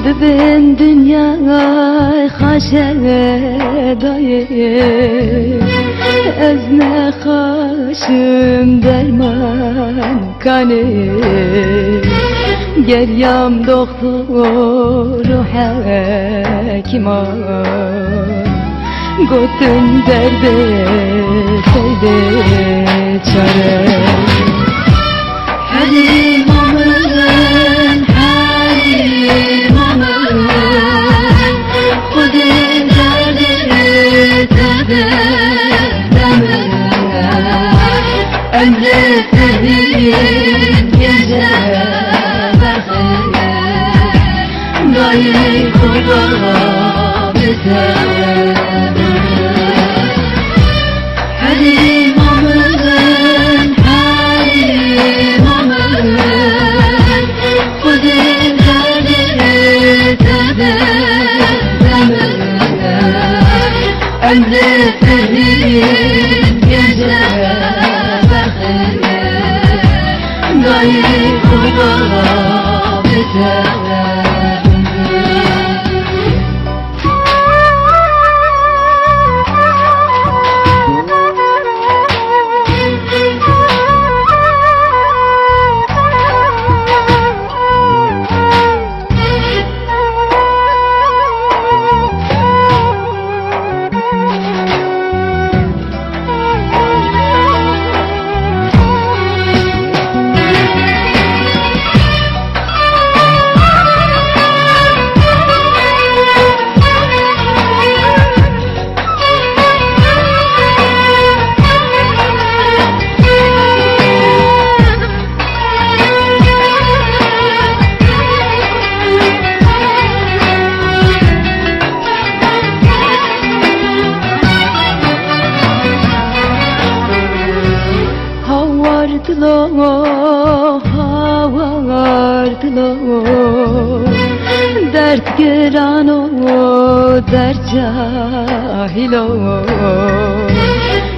Bibin dünya haşere dayı Ezne haşım derman kanı Geryam doktoru hekima Gotun derde seyde çare Halim amın, halim amın Kudin derde tebe deme Emre senin gece bekle Gayri kurban bize Halim amın, halim amın Kudin derde tebe deme Emre senin gece bekle Gayri kurban bize Havardılo dert giran o dert cahilo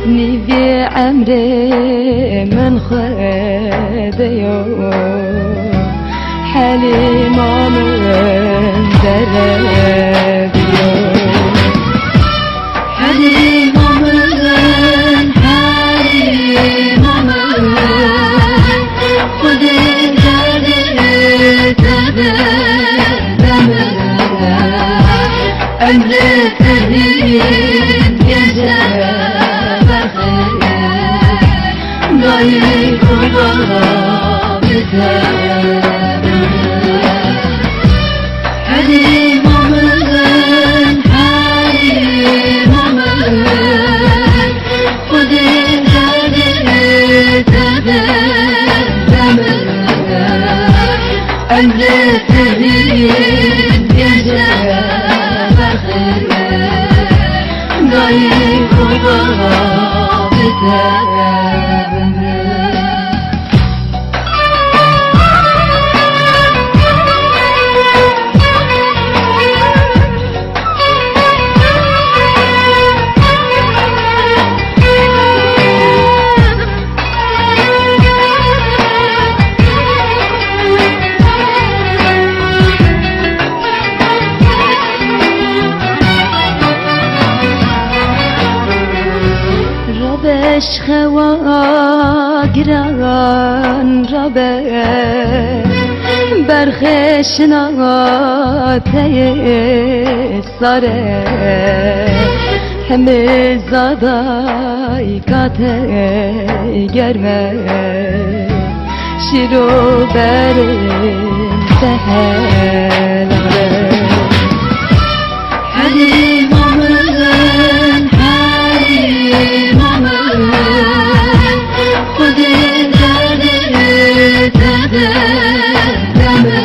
Nivi emre men khdeyo Halim amın derebiyo Halim amın, halim amın Kudin derde tebe deme Emre senin gece bekle Gayri kurban bize Halim amın, halim amın Kudin derde tebe deme Emre senin gece bekle Gayri kurban bize خوا گران ربه برخشنا تیه ساره همه زادای کاته گرمه شیرو برین سهلاره حلیم آمن حلیم آمن خودین دردی تده دمه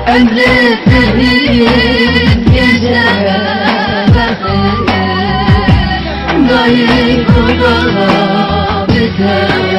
امر سهیم گجه بخیه گاهی خدا بده